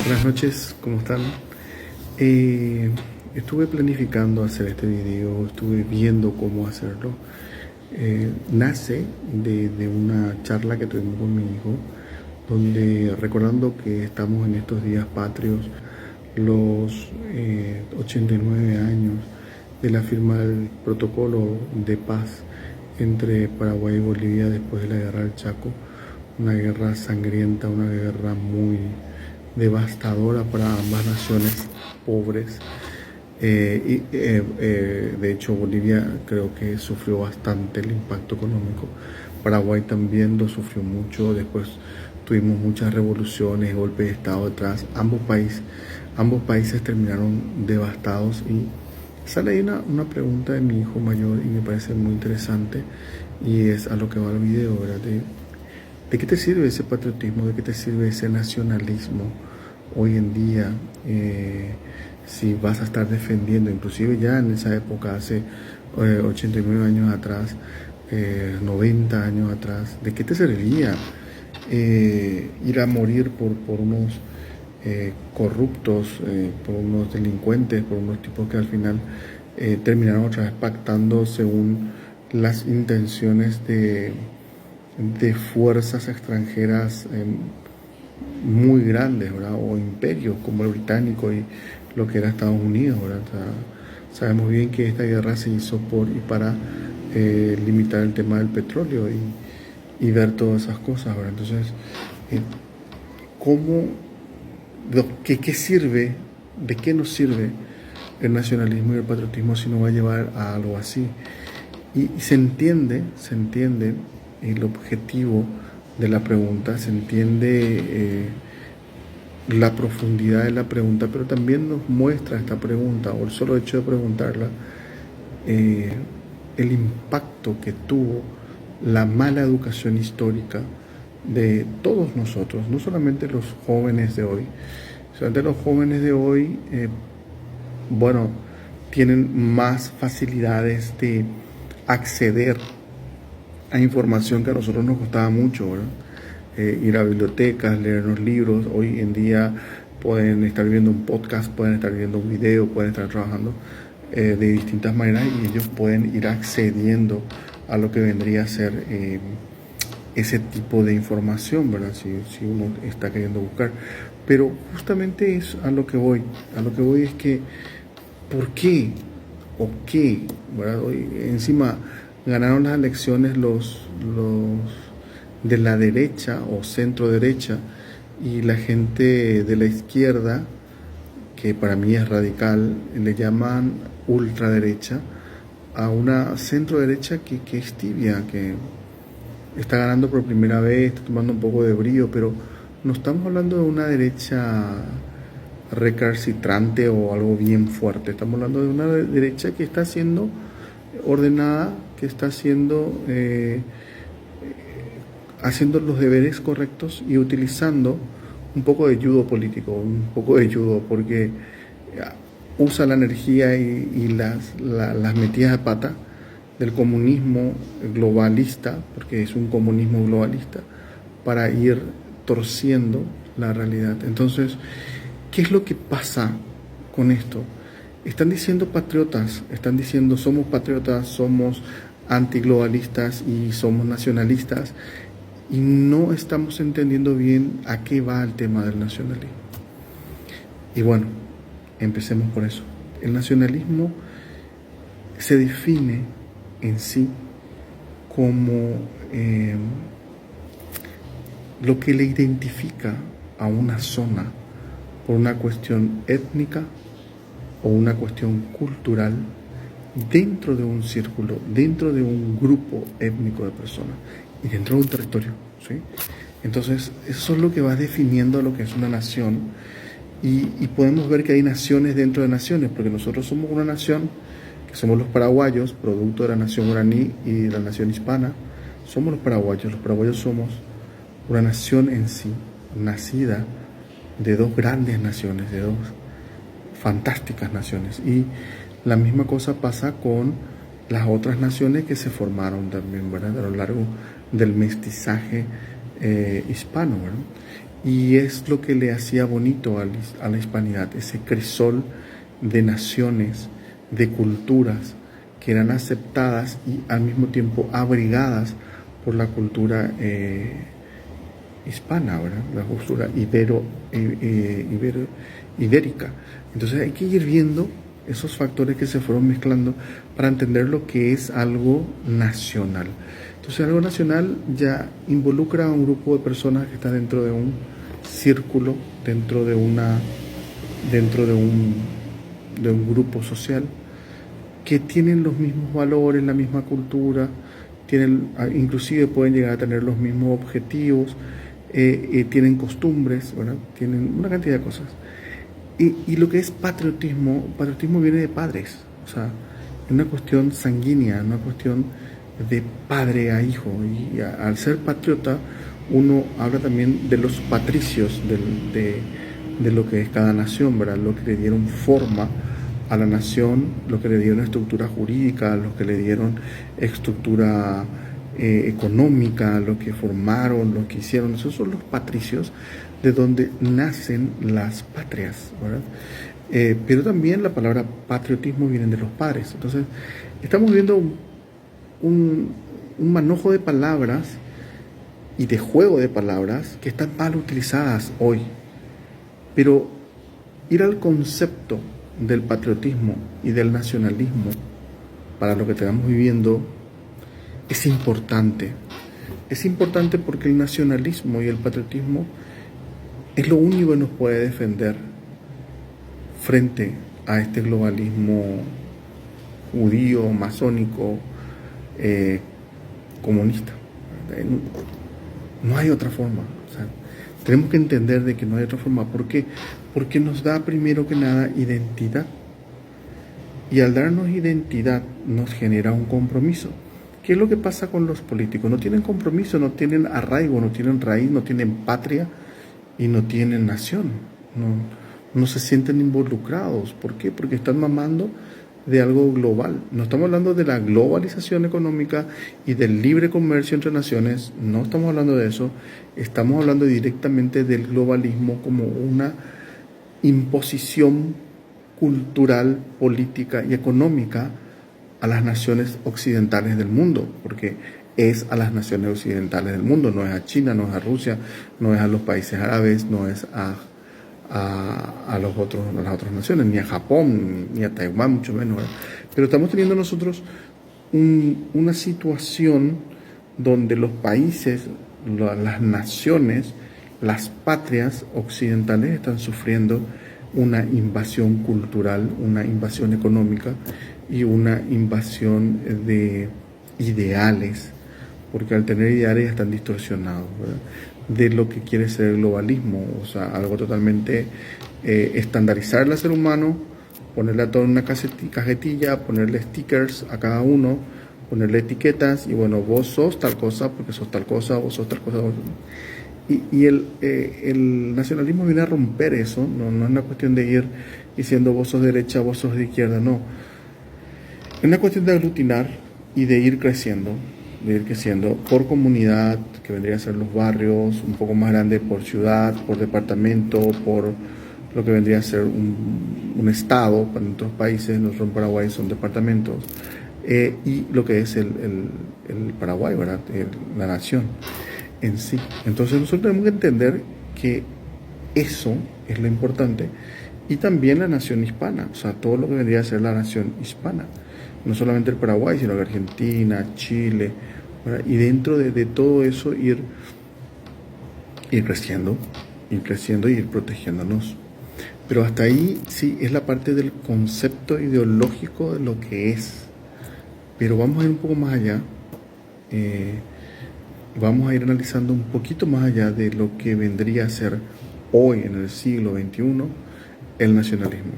Buenas noches, ¿cómo están? Estuve planificando hacer este video, estuve viendo cómo hacerlo. Nace de una charla que tuvimos con mi hijo, donde recordando que estamos en estos días patrios, los 89 años de la firma del protocolo de paz entre Paraguay y Bolivia después de la guerra del Chaco, una guerra sangrienta, una guerra muy devastadora para ambas naciones pobres. De hecho, Bolivia creo que sufrió bastante el impacto económico. Paraguay también lo sufrió mucho. Después tuvimos muchas revoluciones, golpes de Estado detrás. Ambos países terminaron devastados. Y sale ahí una pregunta de mi hijo mayor y me parece muy interesante. Y es a lo que va el video, ¿verdad? ¿De qué te sirve ese patriotismo? ¿De qué te sirve ese nacionalismo hoy en día? Si vas a estar defendiendo, inclusive ya en esa época, hace 89 años atrás, 90 años atrás, ¿de qué te serviría ir a morir por unos corruptos, por unos delincuentes, por unos tipos que al final terminaron otra vez pactando según las intenciones de fuerzas extranjeras muy grandes, ¿verdad? O imperios como el británico y lo que era Estados Unidos, ¿verdad? O sea, sabemos bien que esta guerra se hizo por y para limitar el tema del petróleo y ver todas esas cosas, ¿verdad? Entonces, ¿qué sirve, de qué nos sirve el nacionalismo y el patriotismo si nos va a llevar a algo así? Y se entiende el objetivo de la pregunta, se entiende la profundidad de la pregunta, pero también nos muestra esta pregunta, o el solo hecho de preguntarla, el impacto que tuvo la mala educación histórica de todos nosotros, no solamente los jóvenes de hoy. Solamente los jóvenes de hoy, tienen más facilidades de acceder a información que a nosotros nos costaba mucho, ¿verdad? Ir a bibliotecas, leer los libros. Hoy en día pueden estar viendo un podcast, pueden estar viendo un video, pueden estar trabajando de distintas maneras y ellos pueden ir accediendo a lo que vendría a ser ese tipo de información, ¿verdad? Si uno está queriendo buscar. Pero justamente es a lo que voy. A lo que voy es que, ¿por qué? ¿O qué? ¿Verdad? Hoy, encima ganaron las elecciones los de la derecha o centro derecha y la gente de la izquierda, que para mí es radical, le llaman ultraderecha a una centro derecha que es tibia, que está ganando por primera vez, está tomando un poco de brío, pero no estamos hablando de una derecha recalcitrante o algo bien fuerte. Estamos hablando de una derecha que está siendo ordenada, que está haciendo los deberes correctos y utilizando un poco de judo político, un poco de judo, porque usa la energía y las metidas de pata del comunismo globalista, porque es un comunismo globalista, para ir torciendo la realidad. Entonces, ¿qué es lo que pasa con esto? Están diciendo patriotas, están diciendo somos patriotas, somos antiglobalistas y somos nacionalistas, y no estamos entendiendo bien a qué va el tema del nacionalismo. Y bueno, empecemos por eso. El nacionalismo se define en sí como lo que le identifica a una zona por una cuestión étnica o una cuestión cultural dentro de un círculo, dentro de un grupo étnico de personas y dentro de un territorio, ¿sí? Entonces, eso es lo que va definiendo lo que es una nación y podemos ver que hay naciones dentro de naciones, porque nosotros somos una nación, que somos los paraguayos, producto de la nación guaraní y de la nación hispana. Somos los paraguayos somos una nación en sí, nacida de dos grandes naciones, de dos fantásticas naciones. Y la misma cosa pasa con las otras naciones que se formaron también, ¿verdad? A lo largo del mestizaje hispano, ¿verdad? Y es lo que le hacía bonito a la hispanidad, ese crisol de naciones, de culturas que eran aceptadas y al mismo tiempo abrigadas por la cultura hispana, ¿verdad? La cultura ibérica. Entonces hay que ir viendo esos factores que se fueron mezclando para entender lo que es algo nacional. Entonces algo nacional ya involucra a un grupo de personas que están dentro de un círculo, dentro de un grupo social que tienen los mismos valores, la misma cultura, inclusive pueden llegar a tener los mismos objetivos, tienen costumbres, ¿verdad? Tienen una cantidad de cosas. Y lo que es patriotismo viene de padres, o sea, es una cuestión sanguínea, una cuestión de padre a hijo. Y al ser patriota, uno habla también de los patricios de lo que es cada nación, ¿verdad? Lo que le dieron forma a la nación, lo que le dieron estructura jurídica, lo que le dieron estructura económica, lo que formaron, lo que hicieron. Esos son los patricios, de donde nacen las patrias, ¿verdad? Pero también la palabra patriotismo viene de los padres. Entonces, estamos viendo un manojo de palabras y de juego de palabras que están mal utilizadas hoy. Pero ir al concepto del patriotismo y del nacionalismo para lo que estamos viviendo es importante. Es importante porque el nacionalismo y el patriotismo es lo único que nos puede defender frente a este globalismo judío, masónico, comunista. No hay otra forma. O sea, tenemos que entender de que no hay otra forma. ¿Por qué? Porque nos da primero que nada identidad. Y al darnos identidad nos genera un compromiso. ¿Qué es lo que pasa con los políticos? No tienen compromiso, no tienen arraigo, no tienen raíz, no tienen patria y no tienen nación. No se sienten involucrados. ¿Por qué? Porque están mamando de algo global. No estamos hablando de la globalización económica y del libre comercio entre naciones, no estamos hablando de eso, estamos hablando directamente del globalismo como una imposición cultural, política y económica a las naciones occidentales del mundo, porque es a las naciones occidentales del mundo, no es a China, no es a Rusia, no es a los países árabes, no es a las otras naciones, ni a Japón, ni a Taiwán, mucho menos, ¿verdad? Pero estamos teniendo nosotros una situación donde los países, las naciones, las patrias occidentales están sufriendo una invasión cultural, una invasión económica y una invasión de ideales, porque al tener ideales están distorsionados, ¿verdad?, de lo que quiere ser el globalismo, o sea, algo totalmente estandarizar al ser humano, ponerle a todo en una cajetilla, ponerle stickers a cada uno, ponerle etiquetas, y bueno, vos sos tal cosa porque sos tal cosa, vos sos tal cosa. Y el nacionalismo viene a romper eso, no es una cuestión de ir diciendo vos sos derecha, vos sos de izquierda, no. Es una cuestión de aglutinar y de ir creciendo por comunidad, que vendría a ser los barrios, un poco más grande por ciudad, por departamento, por lo que vendría a ser un estado. Para otros países, nosotros en Paraguay son departamentos, y lo que es el Paraguay, ¿verdad?, la nación en sí. Entonces nosotros tenemos que entender que eso es lo importante, y también la nación hispana, o sea, todo lo que vendría a ser la nación hispana, no solamente el Paraguay, sino que Argentina, Chile, ¿verdad? Y dentro de todo eso ir creciendo y ir protegiéndonos. Pero hasta ahí sí es la parte del concepto ideológico de lo que es. Pero vamos a ir un poco más allá. Vamos a ir analizando un poquito más allá de lo que vendría a ser hoy, en el siglo XXI, el nacionalismo.